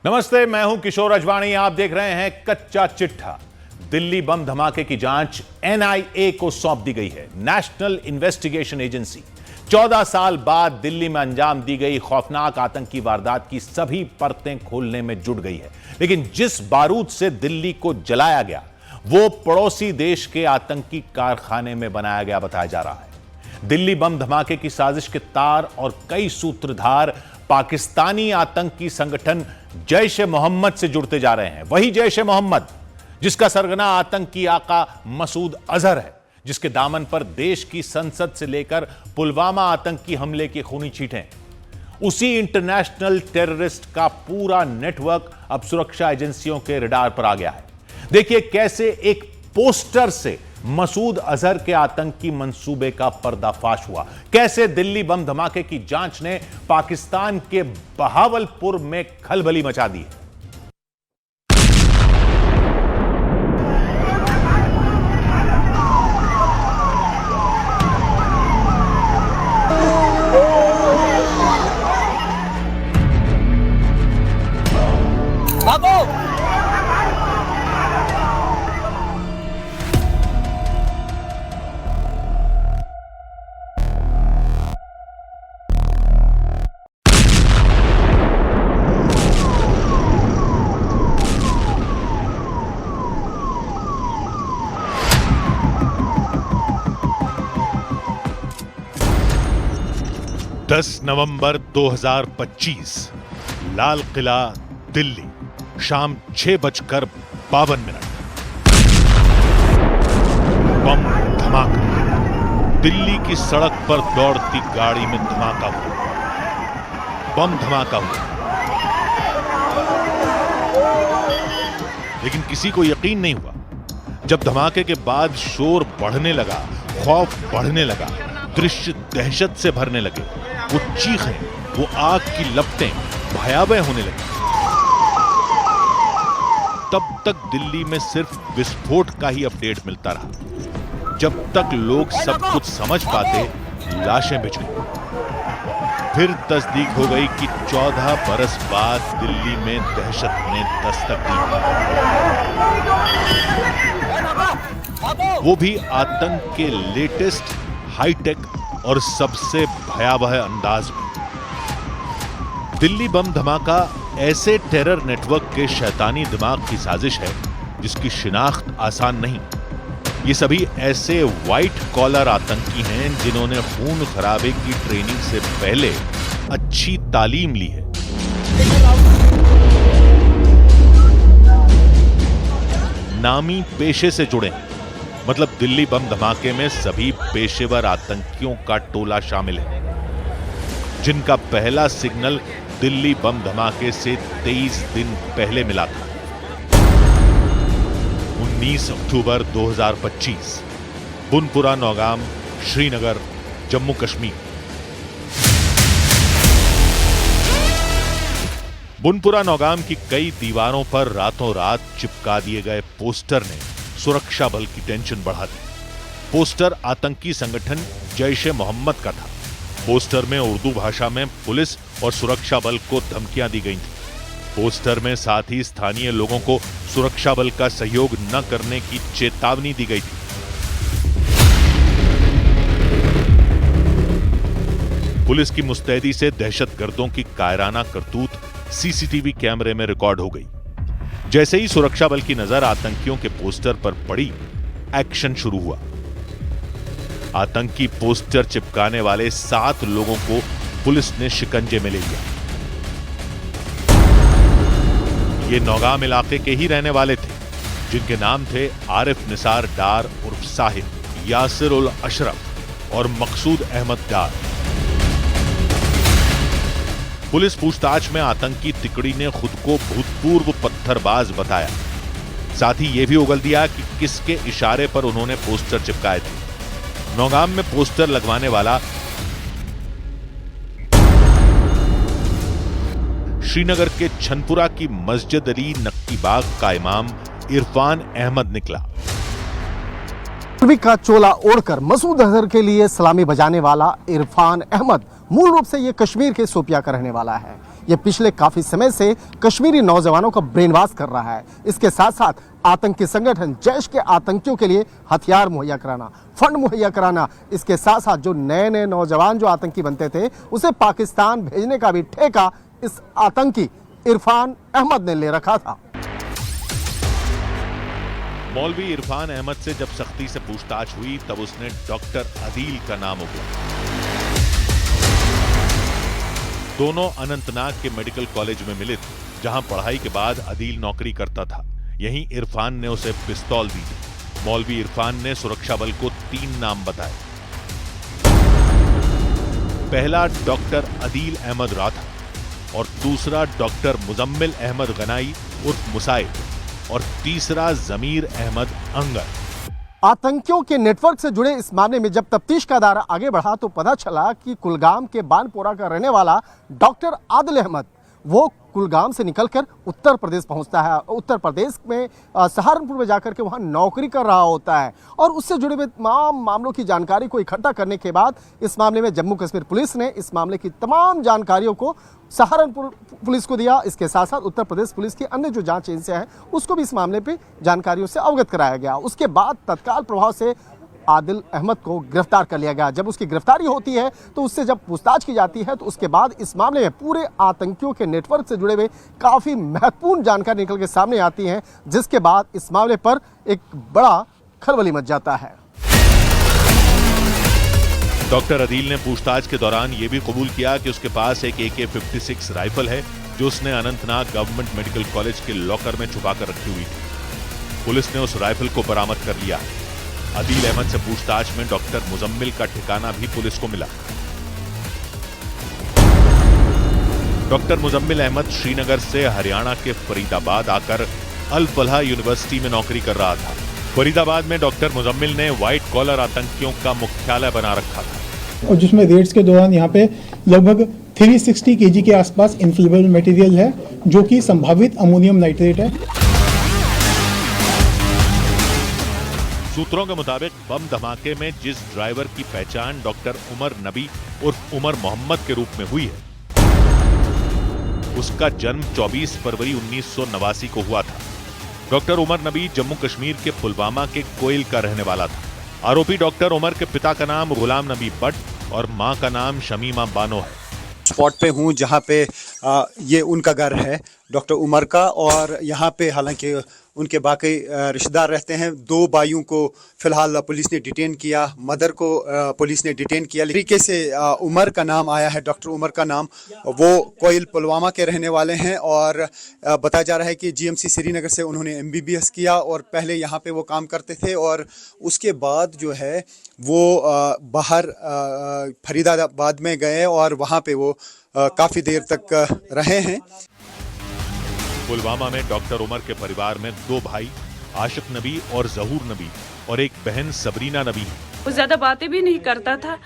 नमस्ते, मैं हूं किशोर अजवाणी। आप देख रहे हैं कच्चा चिट्ठा। दिल्ली बम धमाके की जांच एनआईए को सौंप दी गई है, नेशनल इन्वेस्टिगेशन एजेंसी। 14 साल बाद दिल्ली में अंजाम दी गई खौफनाक आतंकी वारदात की सभी परतें खोलने में जुट गई है। लेकिन जिस बारूद से दिल्ली को जलाया गया वो पड़ोसी देश के आतंकी कारखाने में बनाया गया बताया जा रहा है। दिल्ली बम धमाके की साजिश के तार और कई सूत्रधार पाकिस्तानी आतंकी संगठन जैश ए मोहम्मद से जुड़ते जा रहे हैं। वही जैश ए मोहम्मद जिसका सरगना आतंकी आका मसूद अजहर है, जिसके दामन पर देश की संसद से लेकर पुलवामा आतंकी हमले की खूनी छींटें। उसी इंटरनेशनल टेररिस्ट का पूरा नेटवर्क अब सुरक्षा एजेंसियों के रडार पर आ गया है। देखिए कैसे एक पोस्टर से मसूद अजहर के आतंकी मंसूबे का पर्दाफाश हुआ, कैसे दिल्ली बम धमाके की जांच ने पाकिस्तान के बहावलपुर में खलबली मचा दी है। नवंबर 2025, लाल किला दिल्ली, शाम 6:52। बम धमाका, दिल्ली की सड़क पर दौड़ती गाड़ी में धमाका हुआ। बम धमाका हुआ, लेकिन किसी को यकीन नहीं हुआ। जब धमाके के बाद शोर बढ़ने लगा, खौफ बढ़ने लगा, दृश्य दहशत से भरने लगे, वो चीखें, वो आग की लपटें भयावह होने लगी। तब तक दिल्ली में सिर्फ विस्फोट का ही अपडेट मिलता रहा। जब तक लोग सब कुछ समझ पाते, लाशें बिछ गई। फिर तस्दीक हो गई कि 14 बरस बाद दिल्ली में दहशत ने दस्तक दी, वो भी आतंक के लेटेस्ट, हाईटेक और सबसे भयावह अंदाज में। दिल्ली बम धमाका ऐसे टेरर नेटवर्क के शैतानी दिमाग की साजिश है जिसकी शिनाख्त आसान नहीं। ये सभी ऐसे व्हाइट कॉलर आतंकी हैं जिन्होंने खून खराबे की ट्रेनिंग से पहले अच्छी तालीम ली है। नामी पेशे से जुड़े हैं, मतलब दिल्ली बम धमाके में सभी पेशेवर आतंकियों का टोला शामिल है, जिनका पहला सिग्नल दिल्ली बम धमाके से 23 दिन पहले मिला था। 19 अक्टूबर 2025, बुनपुरा नौगाम, श्रीनगर, जम्मू कश्मीर। बुनपुरा नौगाम की कई दीवारों पर रातों रात चिपका दिए गए पोस्टर ने सुरक्षा बल की टेंशन बढ़ा दी। पोस्टर आतंकी संगठन जैश ए मोहम्मद का था। पोस्टर में उर्दू भाषा में पुलिस और सुरक्षा बल को धमकियां दी गई थी। पोस्टर में साथ ही स्थानीय लोगों को सुरक्षा बल का सहयोग न करने की चेतावनी दी गई थी। पुलिस की मुस्तैदी से दहशतगर्दों की कायराना करतूत सीसीटीवी कैमरे में रिकॉर्ड हो गई। जैसे ही सुरक्षा बल की नजर आतंकियों के पोस्टर पर पड़ी, एक्शन शुरू हुआ। आतंकी पोस्टर चिपकाने वाले 7 लोगों को पुलिस ने शिकंजे में ले लिया। ये नौगाम इलाके के ही रहने वाले थे, जिनके नाम थे आरिफ निसार डार उर्फ साहिब, यासिर उल अशरफ और मकसूद अहमद डार। पुलिस पूछताछ में आतंकी तिकड़ी ने खुद को भूतपूर्व पत्थरबाज बताया। साथ ही यह भी उगल दिया कि किसके इशारे पर उन्होंने पोस्टर चिपकाए थे। नौगाम में पोस्टर लगवाने वाला श्रीनगर के छनपुरा की मस्जिद अली नक्की बाग का इमाम इरफान अहमद निकला। का चोला ओढ़कर मसूद अजहर के लिए सलामी बजाने वाला इरफान अहमद मूल रूप से ये कश्मीर के शोपिया का रहने वाला है। ये पिछले काफी समय से कश्मीरी नौजवानों का ब्रेन वॉश कर रहा है। इसके साथ साथ आतंकी संगठन जैश के आतंकियों के लिए हथियार मुहैया कराना, फंड मुहैया कराना, इसके साथ साथ जो नए नए नौजवान जो आतंकी बनते थे उसे पाकिस्तान भेजने का भी ठेका इस आतंकी इरफान अहमद ने ले रखा था। मौलवी इरफान अहमद से जब सख्ती से पूछताछ हुई तब उसने डॉक्टर अदील का नाम उगला। दोनों अनंतनाग के मेडिकल कॉलेज में मिले थे, जहां पढ़ाई के बाद अदील नौकरी करता था। यहीं इरफान ने उसे पिस्तौल दी थी। मौलवी इरफान ने सुरक्षा बल को 3 नाम बताए। पहला डॉक्टर अदील अहमद राठा और दूसरा डॉक्टर मुजम्मिल अहमद गनाई उर्फ मुसाइब और तीसरा जमीर अहमद अंगर। आतंकियों के नेटवर्क से जुड़े इस मामले में जब तफ्तीश का दायरा आगे बढ़ा तो पता चला कि कुलगाम के बानपोरा का रहने वाला डॉक्टर आदिल अहमद वो कुलगाम से निकलकर उत्तर प्रदेश पहुंचता है। उत्तर प्रदेश में सहारनपुर में जाकर के वहां नौकरी कर रहा होता है और उससे जुड़े हुए तमाम मामलों की जानकारी को इकट्ठा करने के बाद इस मामले में जम्मू कश्मीर पुलिस ने इस मामले की तमाम जानकारियों को सहारनपुर पुलिस को दिया। इसके साथ साथ उत्तर प्रदेश पुलिस की अन्य जो जांच एजेंसियां हैं उसको भी इस मामले पे जानकारियों से अवगत कराया गया। उसके बाद तत्काल प्रभाव से आदिल अहमद को गिरफ्तार कर लिया गया। जब उसकी गिरफ्तारी होती है तो उससे जब पूछताछ की जाती है तो उसके बाद इस मामले में पूरे आतंकियों के नेटवर्क से जुड़े हुए काफ़ी महत्वपूर्ण जानकारी निकल के सामने आती है, जिसके बाद इस मामले पर एक बड़ा खलबली मच जाता है। डॉक्टर अदील ने पूछताछ के दौरान यह भी कबूल किया कि उसके पास एक AK-56 राइफल है जो उसने अनंतनाग गवर्नमेंट मेडिकल कॉलेज के लॉकर में छुपा कर रखी हुई थी। पुलिस ने उस राइफल को बरामद कर लिया। अदील अहमद से पूछताछ में डॉक्टर मुजम्मिल का ठिकाना भी पुलिस को मिला। डॉक्टर मुजम्मिल अहमद श्रीनगर से हरियाणा के फरीदाबाद आकर अल फलाह यूनिवर्सिटी में नौकरी कर रहा था। फरीदाबाद में डॉक्टर मुजम्मिल ने व्हाइट कॉलर आतंकियों का मुख्यालय बना रखा था और जिसमें रेड्स के दौरान यहाँ पे लगभग 360 केजी के आसपास इन्फ्लेमेबल मटेरियल है जो कि संभावित अमोनियम नाइट्रेट है। सूत्रों के मुताबिक बम धमाके में जिस ड्राइवर की पहचान डॉक्टर उमर नबी उर्फ उमर मोहम्मद के रूप में हुई है उसका जन्म 24 फरवरी 1989 को हुआ था। डॉक्टर उमर नबी जम्मू कश्मीर के पुलवामा के कोयल का रहने वाला था। आरोपी डॉक्टर उमर के पिता का नाम गुलाम नबी भट्ट और मां का नाम शमीमा बानो है। स्पॉट पे हूँ जहाँ पे ये उनका घर है डॉक्टर उमर का, और यहाँ पे हालांकि उनके बाकी रिश्तेदार रहते हैं। 2 भाइयों को फिलहाल पुलिस ने डिटेन किया, मदर को पुलिस ने डिटेन किया। तरीके से उमर का नाम आया है, डॉक्टर उमर का नाम, वो कोयल पुलवामा के रहने वाले हैं और बताया जा रहा है कि GMC श्रीनगर से उन्होंने MBBS किया और पहले यहाँ पे वो काम करते थे और उसके बाद जो है वो बाहर फरीदाबाद में गए और वहाँ पे वो काफ़ी देर तक रहे हैं। पुलवामा में डॉक्टर उमर के परिवार में 2 भाई आशिक नबी और जहूर नबी और एक बहन सबरीना नबी। वो ज्यादा बातें भी नहीं करता था,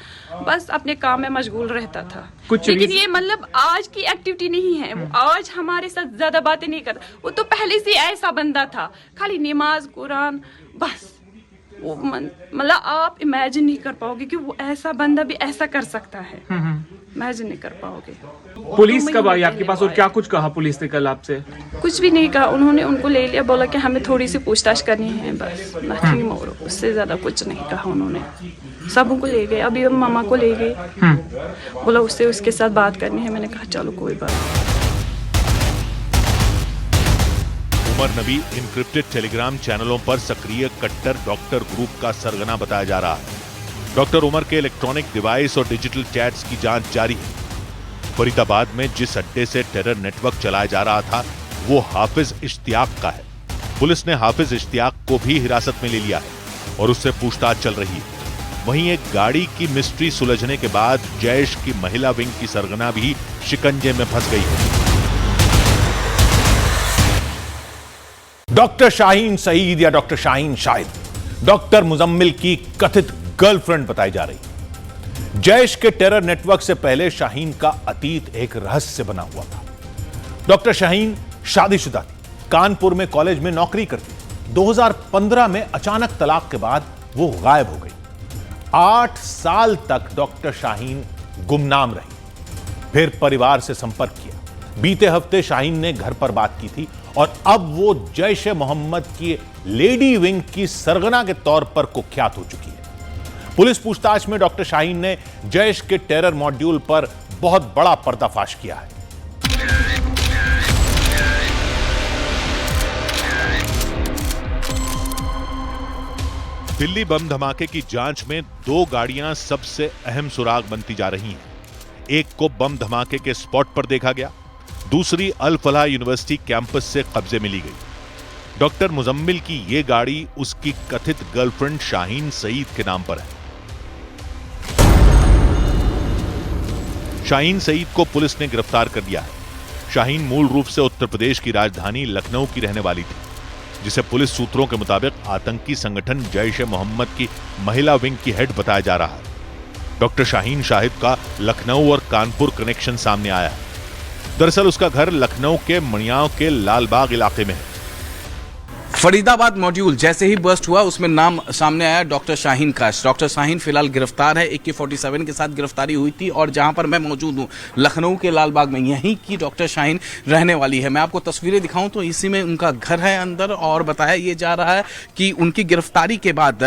बस अपने काम में मशगूल रहता था। लेकिन ये मतलब आज की एक्टिविटी नहीं है। वो आज हमारे साथ ज्यादा बातें नहीं करता। वो तो पहले से ऐसा बंदा था, खाली नमाज कुरान बस। वो मतलब आप इमेजिन नहीं कर पाओगे कि वो ऐसा बंदा भी ऐसा कर सकता है। इमेजिन नहीं कर पाओगे। पुलिस कब आई आपके पास और क्या कुछ कहा पुलिस ने कल आपसे? कुछ भी नहीं कहा। उन्होंने उनको ले लिया, बोला कि हमें थोड़ी सी पूछताछ करनी है, बस नथिंग मोर। उससे ज्यादा कुछ नहीं कहा उन्होंने। सबको ले गए, अभी मामा को ले गए, बोला उससे उसके साथ बात करनी है। मैंने कहा चलो कोई बात नहीं। उमर नबी इनक्रिप्टेड टेलीग्राम चैनलों पर सक्रिय कट्टर डॉक्टर ग्रुप का सरगना बताया जा रहा है। डॉक्टर उमर के इलेक्ट्रॉनिक डिवाइस और डिजिटल चैट्स की जांच जारी है। फरीदाबाद में जिस अड्डे से टेरर नेटवर्क चलाया जा रहा था वो हाफिज इश्तियाक का है। पुलिस ने हाफिज इश्तियाक को भी हिरासत में ले लिया है और उससे पूछताछ चल रही है। वहीं एक गाड़ी की मिस्ट्री सुलझने के बाद जैश की महिला विंग की सरगना भी शिकंजे में फंस गई है। डॉक्टर शाहीन सईद या डॉक्टर शाहीन शाहिद डॉक्टर मुजम्मिल की कथित गर्लफ्रेंड बताई जा रही है। जैश के टेरर नेटवर्क से पहले शाहीन का अतीत एक रहस्य बना हुआ था। डॉक्टर शाहीन शादीशुदा थी, कानपुर में कॉलेज में नौकरी करती थी। 2015 में अचानक तलाक के बाद वो गायब हो गई। 8 साल तक डॉक्टर शाहीन गुमनाम रही, फिर परिवार से संपर्क किया, बीते हफ्ते शाहीन ने घर पर बात की थी और अब वो जैश ए मोहम्मद की लेडी विंग की सरगना के तौर पर कुख्यात हो चुकी है। पुलिस पूछताछ में डॉक्टर शाहीन ने जैश के टेरर मॉड्यूल पर बहुत बड़ा पर्दाफाश किया है। दिल्ली बम धमाके की जांच में 2 गाड़ियां सबसे अहम सुराग बनती जा रही हैं। एक को बम धमाके के स्पॉट पर देखा गया, दूसरी अल फलाह यूनिवर्सिटी कैंपस से कब्जे में ली गई। डॉक्टर मुजम्मिल की यह गाड़ी उसकी कथित गर्लफ्रेंड शाहीन सईद के नाम पर है। शाहीन सईद को पुलिस ने गिरफ्तार कर लिया है। शाहीन मूल रूप से उत्तर प्रदेश की राजधानी लखनऊ की रहने वाली थी, जिसे पुलिस सूत्रों के मुताबिक आतंकी संगठन जैश ए मोहम्मद की महिला विंग की हेड बताया जा रहा है। डॉक्टर शाहीन शाहिद का लखनऊ और कानपुर कनेक्शन सामने आया है। दरअसल उसका घर लखनऊ के मणियाओं के लालबाग इलाके में है। फरीदाबाद मॉड्यूल जैसे ही बर्स्ट हुआ उसमें नाम सामने आया डॉक्टर शाहीन का। डॉक्टर शाहीन फिलहाल गिरफ्तार है। AK-47 के साथ गिरफ्तारी हुई थी और जहां पर मैं मौजूद हूं लखनऊ के लालबाग में, यहीं की डॉक्टर शाहीन रहने वाली है। मैं आपको तस्वीरें दिखाऊं तो इसी में उनका घर है अंदर, और बताया ये जा रहा है कि उनकी गिरफ्तारी के बाद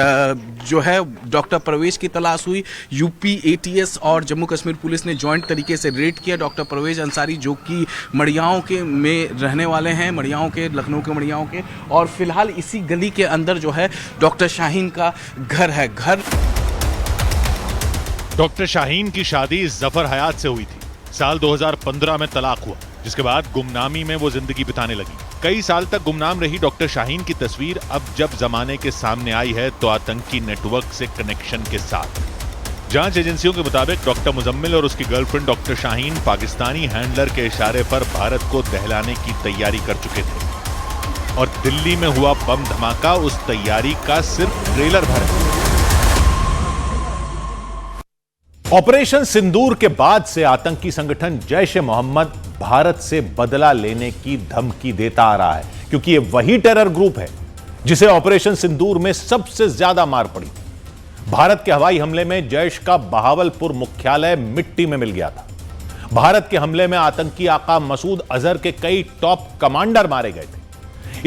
जो है डॉक्टर परवेज की तलाश हुई। यूपी ATS और जम्मू कश्मीर पुलिस ने ज्वाइंट तरीके से रेड किया। डॉक्टर परवेज अंसारी जो कि मड़ियाओं के में रहने वाले हैं, मड़ियाओं के, लखनऊ के मड़ियाओं के, और फिलहाल इसी गली के अंदर जो है डॉक्टर शाहीन का घर है। डॉक्टर शाहीन की शादी जफर हयात से हुई थी। साल 2015 में तलाक हुआ, जिसके बाद गुमनामी में वो जिंदगी बिताने लगी। कई साल तक गुमनाम रही डॉक्टर शाहीन की तस्वीर अब जब जमाने के सामने आई है तो आतंकी नेटवर्क से कनेक्शन के साथ। जांच एजेंसियों के मुताबिक डॉक्टर मुजम्मिल और उसकी girlfriend doctor Shaheen Pakistani handler के इशारे पर भारत को दहलाने की तैयारी कर चुके थे और दिल्ली में हुआ बम धमाका उस तैयारी का सिर्फ ट्रेलर भर है। ऑपरेशन सिंदूर के बाद से आतंकी संगठन जैश ए मोहम्मद भारत से बदला लेने की धमकी देता आ रहा है, क्योंकि यह वही टेरर ग्रुप है जिसे ऑपरेशन सिंदूर में सबसे ज्यादा मार पड़ी। भारत के हवाई हमले में जैश का बहावलपुर मुख्यालय मिट्टी में मिल गया था। भारत के हमले में आतंकी आका मसूद अजहर के कई टॉप कमांडर मारे गए थे।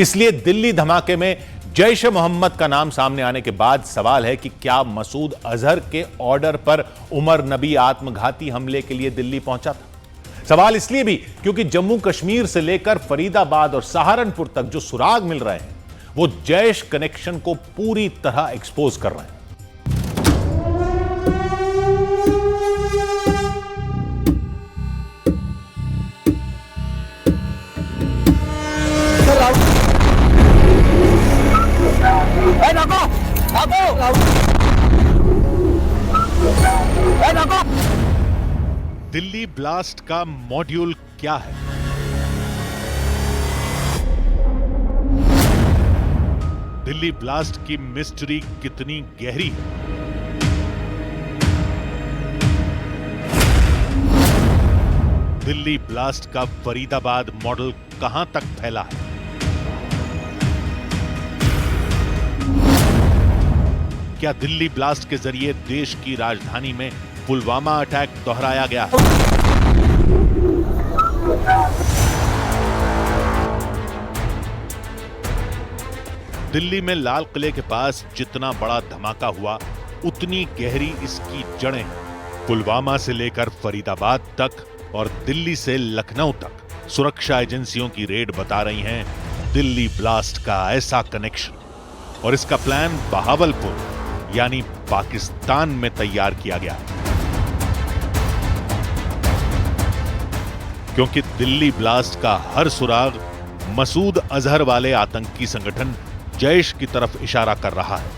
इसलिए दिल्ली धमाके में जैश ए मोहम्मद का नाम सामने आने के बाद सवाल है कि क्या मसूद अजहर के ऑर्डर पर उमर नबी आत्मघाती हमले के लिए दिल्ली पहुंचा था। सवाल इसलिए भी क्योंकि जम्मू कश्मीर से लेकर फरीदाबाद और सहारनपुर तक जो सुराग मिल रहे हैं वो जैश कनेक्शन को पूरी तरह एक्सपोज कर रहे हैं। दिल्ली ब्लास्ट का मॉड्यूल क्या है? दिल्ली ब्लास्ट की मिस्ट्री कितनी गहरी है? दिल्ली ब्लास्ट का फरीदाबाद मॉडल कहां तक फैला है? क्या दिल्ली ब्लास्ट के जरिए देश की राजधानी में पुलवामा अटैक दोहराया गया है? दिल्ली में लाल किले के पास जितना बड़ा धमाका हुआ उतनी गहरी इसकी जड़ें हैं। पुलवामा से लेकर फरीदाबाद तक और दिल्ली से लखनऊ तक सुरक्षा एजेंसियों की रेड बता रही हैं दिल्ली ब्लास्ट का ऐसा कनेक्शन, और इसका प्लान बहावलपुर यानी पाकिस्तान में तैयार किया गया है। क्योंकि दिल्ली ब्लास्ट का हर सुराग मसूद अजहर वाले आतंकी संगठन जैश की तरफ इशारा कर रहा है।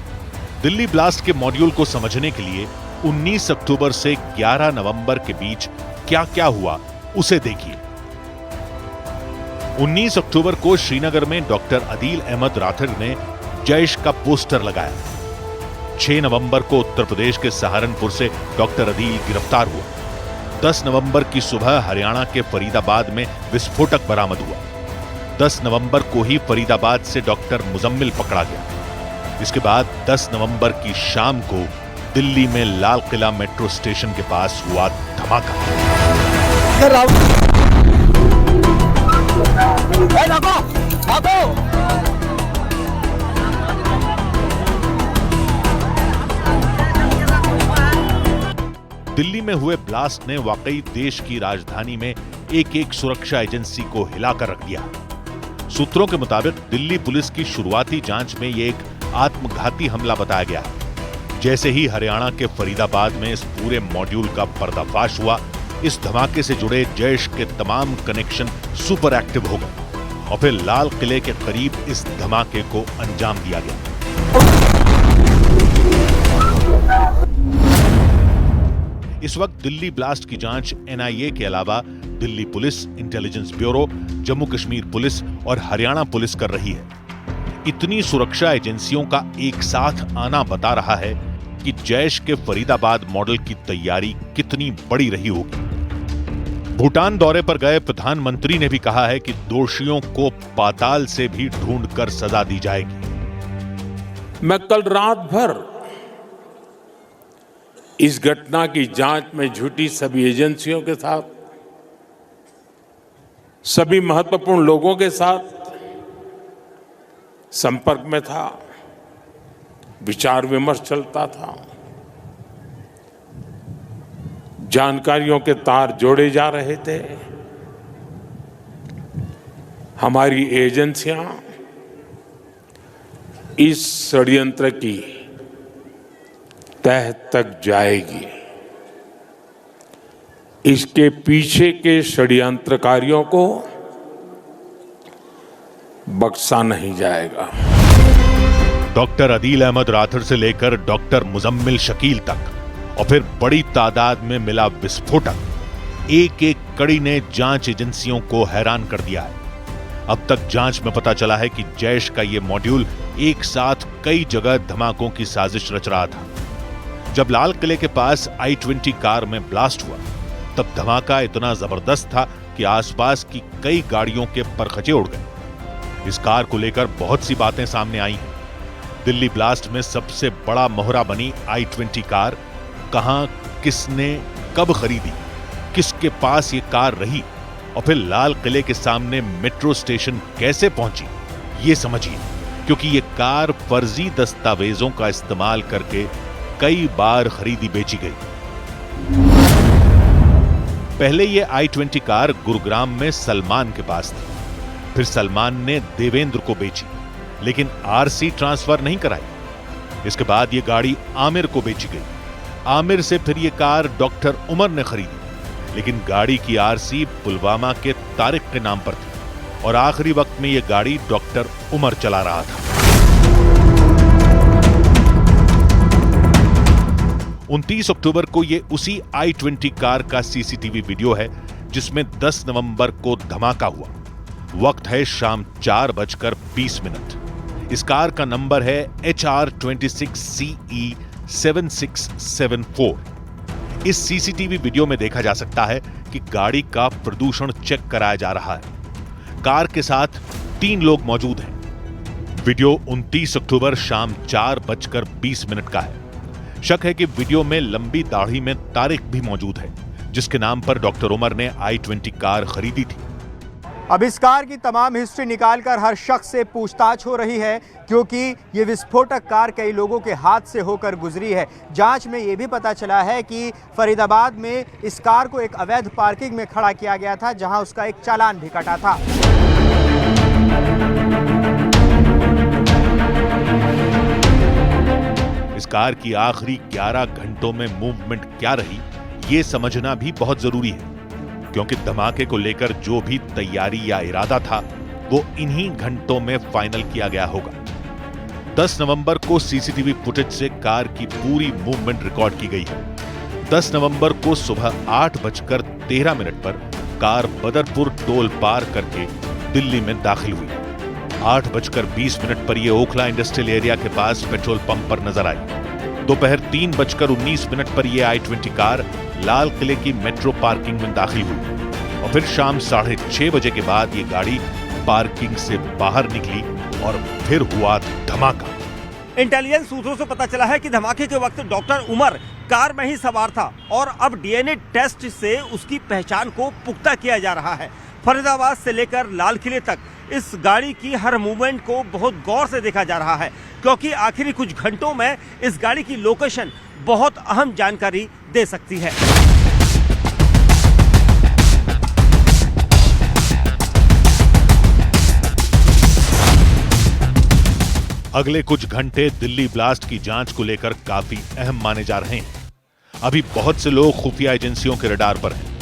दिल्ली ब्लास्ट के मॉड्यूल को समझने के लिए 19 अक्टूबर से 11 नवंबर के बीच क्या क्या हुआ उसे देखिए। 19 अक्टूबर को श्रीनगर में डॉक्टर अदील अहमद राठिर ने जैश का पोस्टर लगाया। 6 नवंबर को उत्तर प्रदेश के सहारनपुर से डॉक्टर अदील गिरफ्तार हुआ। 10 नवंबर की सुबह हरियाणा के फरीदाबाद में विस्फोटक बरामद हुआ। 10 नवंबर को ही फरीदाबाद से डॉक्टर मुजम्मिल पकड़ा गया। इसके बाद 10 नवंबर की शाम को दिल्ली में लाल किला मेट्रो स्टेशन के पास हुआ धमाका। दिल्ली में हुए ब्लास्ट ने वाकई देश की राजधानी में एक एक सुरक्षा एजेंसी को हिलाकर रख दिया। सूत्रों के मुताबिक दिल्ली पुलिस की शुरुआती जांच में यह एक आत्मघाती हमला बताया गया। जैसे ही हरियाणा के फरीदाबाद में इस पूरे मॉड्यूल का पर्दाफाश हुआ, इस धमाके से जुड़े जैश के तमाम कनेक्शन सुपर एक्टिव हो गए और फिर लाल किले के करीब इस धमाके को अंजाम दिया गया। इस वक्त दिल्ली ब्लास्ट की जांच एनआईए के अलावा Delhi police, intelligence bureau, Jammu Kashmir police और हरियाणा पुलिस कर रही है। इतनी सुरक्षा एजेंसियों का एक साथ आना बता रहा है कि जैश के फरीदाबाद मॉडल की तैयारी कितनी बड़ी रही होगी। भूटान दौरे पर गए प्रधानमंत्री ने भी कहा है कि दोषियों को पाताल से भी ढूंढकर सजा दी जाएगी। मैं कल रात भर इस घटना की जांच में जुटी सभी एजेंसियों के साथ, सभी महत्वपूर्ण लोगों के साथ संपर्क में था, विचार विमर्श चलता था, जानकारियों के तार जोड़े जा रहे थे। हमारी एजेंसियां इस षड्यंत्र की तह तक जाएगी। इसके पीछे के षड्यंत्रकारियों को बख्शा नहीं जाएगा। डॉक्टर अदील अहमद राथर से लेकर डॉक्टर मुजम्मिल शकील तक और फिर बड़ी तादाद में मिला विस्फोटक, एक एक कड़ी ने जांच एजेंसियों को हैरान कर दिया है। अब तक जांच में पता चला है कि जैश का यह मॉड्यूल एक साथ कई जगह धमाकों की साजिश रच रहा था। जब लाल किले के पास I-20 कार में ब्लास्ट हुआ, तब धमाका इतना जबरदस्त था कि आसपास की कई गाड़ियों के परखचे उड़ गए। इस कार को लेकर बहुत सी बातें सामने आई हैं। दिल्ली ब्लास्ट में सबसे बड़ा मोहरा बनी I-20 कार कहां, किसने, कब खरीदी, किसके पास ये कार रही और फिर लाल किले के सामने मेट्रो स्टेशन कैसे पहुंची, ये समझिए, क्योंकि ये कार फर्जी दस्तावेजों का इस्तेमाल करके कई बार खरीदी बेची गई। पहले ये I-20 कार गुरुग्राम में सलमान के पास थी, फिर सलमान ने देवेंद्र को बेची, लेकिन आरसी ट्रांसफर नहीं कराई। इसके बाद ये गाड़ी आमिर को बेची गई। आमिर से फिर ये कार डॉक्टर उमर ने खरीदी, लेकिन गाड़ी की आरसी पुलवामा के तारिक के नाम पर थी और आखिरी वक्त में ये गाड़ी डॉक्टर उमर चला रहा था। 29 अक्टूबर को ये उसी I-20 कार का सीसीटीवी वीडियो है जिसमें 10 नवंबर को धमाका हुआ। वक्त है शाम 4:20। इस कार का नंबर है HR26CE 7674। इस सीसीटीवी वीडियो में देखा जा सकता है कि गाड़ी का प्रदूषण चेक कराया जा रहा है। कार के साथ 3 लोग मौजूद हैं। वीडियो 29 अक्टूबर शाम 4:20 का है। शक है कि वीडियो में लंबी दाढ़ी में तारिक भी मौजूद है, जिसके नाम पर डॉक्टर उमर ने I-20 कार खरीदी थी। अब इस कार की तमाम हिस्ट्री निकालकर हर शख्स से पूछताछ हो रही है, क्योंकि ये विस्फोटक कार कई लोगों के हाथ से होकर गुजरी है। जांच में ये भी पता चला है कि फरीदाबाद में इस कार को एक अवैध पार्किंग में खड़ा किया गया था, जहां उसका एक चालान भी कटा था। इस कार की आखिरी 11 घंटों में मूवमेंट क्या रही, ये समझना भी बहुत जरूरी है, क्योंकि धमाके को लेकर जो भी तैयारी या इरादा था वो इन्हीं घंटों में फाइनल किया गया होगा। 10 नवंबर को सीसीटीवी फुटेज से कार की पूरी मूवमेंट रिकॉर्ड की गई है। 10 नवंबर को सुबह 8:13 पर कार बदरपुर टोल पार करके दिल्ली में दाखिल हुई। 8:20 पर यह ओखला इंडस्ट्रियल एरिया के पास पेट्रोल पंप पर नजर आई। दोपहर 3:19 पर यह I-20 कार लाल किले की मेट्रो पार्किंग में दाखिल हुई और फिर शाम 6:30 बजे के बाद ये गाड़ी पार्किंग से बाहर निकली और फिर हुआ धमाका। इंटेलिजेंस सूत्रों से पता चला है कि धमाके के वक्त डॉक्टर उमर कार में ही सवार था और अब DNA टेस्ट से उसकी पहचान को पुख्ता किया जा रहा है। फरीदाबाद से लेकर लाल किले तक इस गाड़ी की हर मूवमेंट को बहुत गौर से देखा जा रहा है, क्योंकि आखिरी कुछ घंटों में इस गाड़ी की लोकेशन बहुत अहम जानकारी दे सकती है। अगले कुछ घंटे दिल्ली ब्लास्ट की जांच को लेकर काफी अहम माने जा रहे हैं। अभी बहुत से लोग खुफिया एजेंसियों के रडार पर हैं।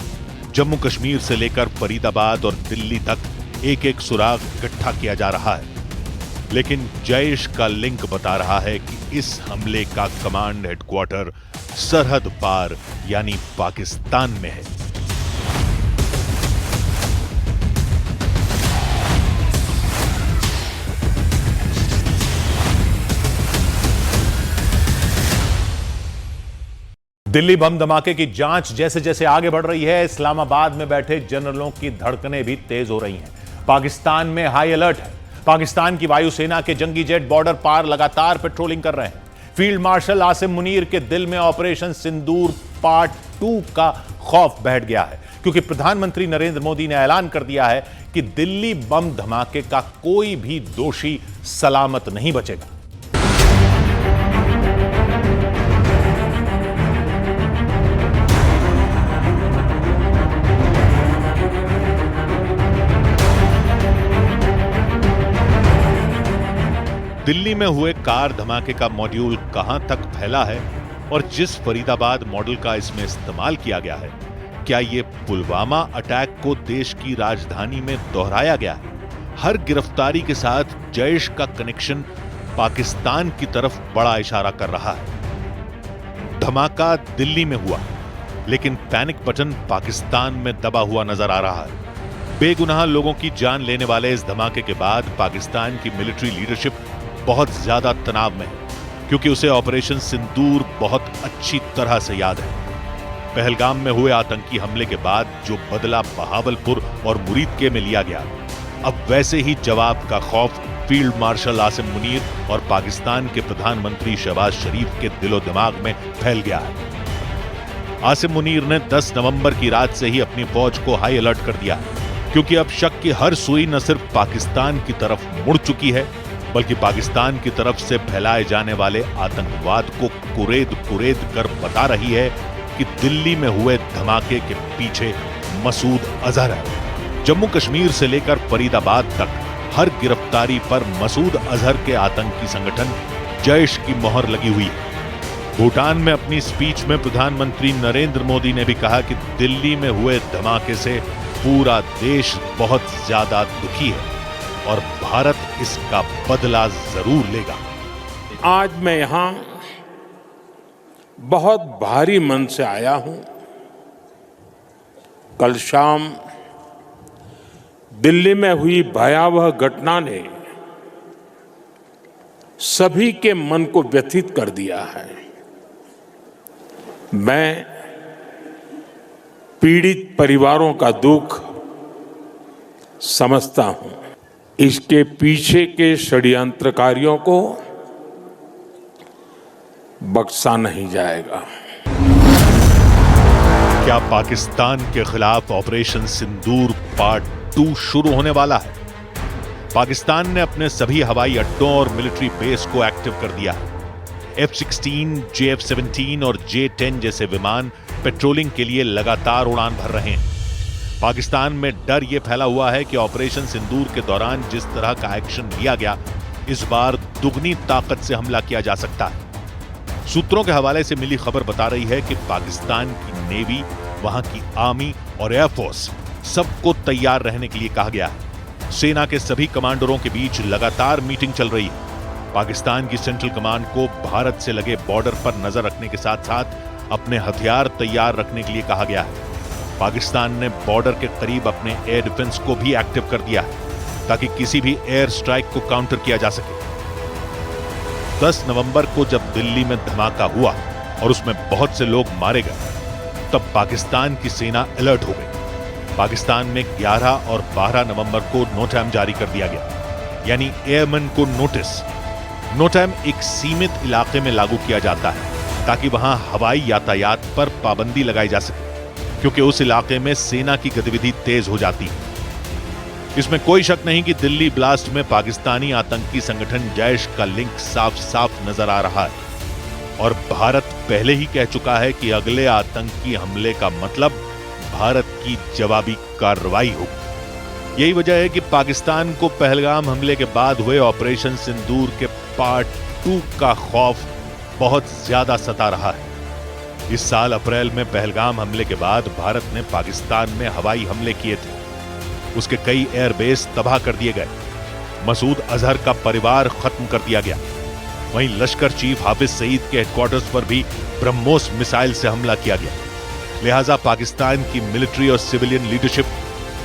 जम्मू कश्मीर से लेकर फरीदाबाद और दिल्ली तक एक एक सुराग इकट्ठा किया जा रहा है, लेकिन जैश का लिंक बता रहा है कि इस हमले का कमांड हेडक्वार्टर सरहद पार यानी पाकिस्तान में है। दिल्ली बम धमाके की जांच जैसे जैसे आगे बढ़ रही है, इस्लामाबाद में बैठे जनरलों की धड़कनें भी तेज हो रही हैं। पाकिस्तान में हाई अलर्ट है। पाकिस्तान की वायुसेना के जंगी जेट बॉर्डर पार लगातार पेट्रोलिंग कर रहे हैं। फील्ड मार्शल आसिम मुनीर के दिल में ऑपरेशन सिंदूर पार्ट 2 का खौफ बैठ गया है, क्योंकि प्रधानमंत्री नरेंद्र मोदी ने ऐलान कर दिया है कि दिल्ली बम धमाके का कोई भी दोषी सलामत नहीं बचेगा। दिल्ली में हुए कार धमाके का मॉड्यूल कहां तक फैला है और जिस फरीदाबाद मॉडल का इसमें इस्तेमाल किया गया है, क्या यह पुलवामा अटैक को देश की राजधानी में दोहराया गया है? हर गिरफ्तारी के साथ जैश का कनेक्शन पाकिस्तान की तरफ बड़ा इशारा कर रहा है। धमाका दिल्ली में हुआ, लेकिन पैनिक बटन पाकिस्तान में दबा हुआ नजर आ रहा है। बेगुनाह लोगों की जान लेने वाले इस धमाके के बाद पाकिस्तान की मिलिट्री लीडरशिप बहुत ज्यादा तनाव में है, क्योंकि उसे ऑपरेशन सिंदूर बहुत अच्छी तरह से याद है। पहलगाम में हुए आतंकी हमले के बाद जो बदला बहावलपुर और मुरीदके में लिया गया, अब वैसे ही जवाब का खौफ फील्ड मार्शल आसिम मुनीर और पाकिस्तान के प्रधानमंत्री शहबाज शरीफ के दिलो दिमाग में फैल गया है। आसिम मुनीर ने 10 नवंबर की रात से ही अपनी फौज को हाई अलर्ट कर दिया है, क्योंकि अब शक की हर सुई न सिर्फ पाकिस्तान की तरफ मुड़ चुकी है, बल्कि पाकिस्तान की तरफ से फैलाए जाने वाले आतंकवाद को कुरेद कर बता रही है कि दिल्ली में हुए धमाके के पीछे मसूद अजहर है। जम्मू कश्मीर से लेकर फरीदाबाद तक हर गिरफ्तारी पर मसूद अजहर के आतंकी संगठन जैश की मोहर लगी हुई है। भूटान में अपनी स्पीच में प्रधानमंत्री नरेंद्र मोदी ने भी कहा कि दिल्ली में हुए धमाके से पूरा देश बहुत ज्यादा दुखी है और भारत इसका बदला जरूर लेगा। आज मैं यहां बहुत भारी मन से आया हूं। कल शाम दिल्ली में हुई भयावह घटना ने सभी के मन को व्यथित कर दिया है। मैं पीड़ित परिवारों का दुख समझता हूं। इसके पीछे के षड्यंत्रकारियों को बख्शा नहीं जाएगा। क्या पाकिस्तान के खिलाफ ऑपरेशन सिंदूर पार्ट 2 शुरू होने वाला है? पाकिस्तान ने अपने सभी हवाई अड्डों और मिलिट्री बेस को एक्टिव कर दिया है। F-16, JF-17 और J-10 जैसे विमान पेट्रोलिंग के लिए लगातार उड़ान भर रहे हैं। पाकिस्तान में डर यह फैला हुआ है कि ऑपरेशन सिंदूर के दौरान जिस तरह का एक्शन लिया गया, इस बार दुगनी ताकत से हमला किया जा सकता है। सूत्रों के हवाले से मिली खबर बता रही है कि पाकिस्तान की नेवी, वहां की आर्मी और एयरफोर्स सबको तैयार रहने के लिए कहा गया है। सेना के सभी कमांडरों के बीच लगातार मीटिंग चल रही है। पाकिस्तान की सेंट्रल कमांड को भारत से लगे बॉर्डर पर नजर रखने के साथ साथ अपने हथियार तैयार रखने के लिए कहा गया है। पाकिस्तान ने बॉर्डर के करीब अपने एयर डिफेंस को भी एक्टिव कर दिया है, ताकि किसी भी एयर स्ट्राइक को काउंटर किया जा सके। 10 नवंबर को जब दिल्ली में धमाका हुआ और उसमें बहुत से लोग मारे गए, तब पाकिस्तान की सेना अलर्ट हो गई। पाकिस्तान में 11 और 12 नवंबर को नोटैम जारी कर दिया गया, यानी एयरमैन को नोटिस। नोटैम एक सीमित इलाके में लागू किया जाता है ताकि वहां हवाई यातायात पर पाबंदी लगाई जा सके, क्योंकि उस इलाके में सेना की गतिविधि तेज हो जाती है। इसमें कोई शक नहीं कि दिल्ली ब्लास्ट में पाकिस्तानी आतंकी संगठन जैश का लिंक साफ साफ नजर आ रहा है और भारत पहले ही कह चुका है कि अगले आतंकी हमले का मतलब भारत की जवाबी कार्रवाई होगी। यही वजह है कि पाकिस्तान को पहलगाम हमले के बाद हुए ऑपरेशन सिंदूर के पार्ट 2 का खौफ बहुत ज्यादा सता रहा है। इस साल अप्रैल में पहलगाम हमले के बाद भारत ने पाकिस्तान में हवाई हमले किए थे। उसके कई एयरबेस तबाह कर दिए गए। मसूद अजहर का परिवार खत्म कर दिया गया। वहीं लश्कर चीफ हाफिज सईद के हेडक्वार्टर्स पर भी ब्रह्मोस मिसाइल से हमला किया गया। लिहाजा पाकिस्तान की मिलिट्री और सिविलियन लीडरशिप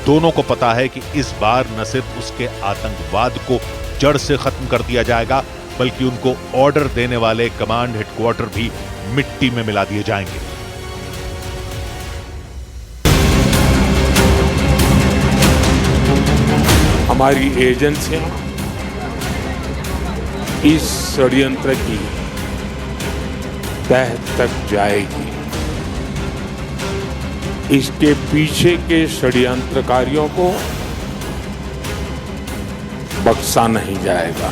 दोनों को पता है कि इस बार न सिर्फ उसके आतंकवाद को जड़ से खत्म कर दिया जाएगा, बल्कि उनको ऑर्डर देने वाले कमांड हेडक्वार्टर भी मिट्टी में मिला दिए जाएंगे। हमारी एजेंसियां इस षड्यंत्र की तह तक जाएगी। इसके पीछे के षड्यंत्रकारियों को बख्शा नहीं जाएगा।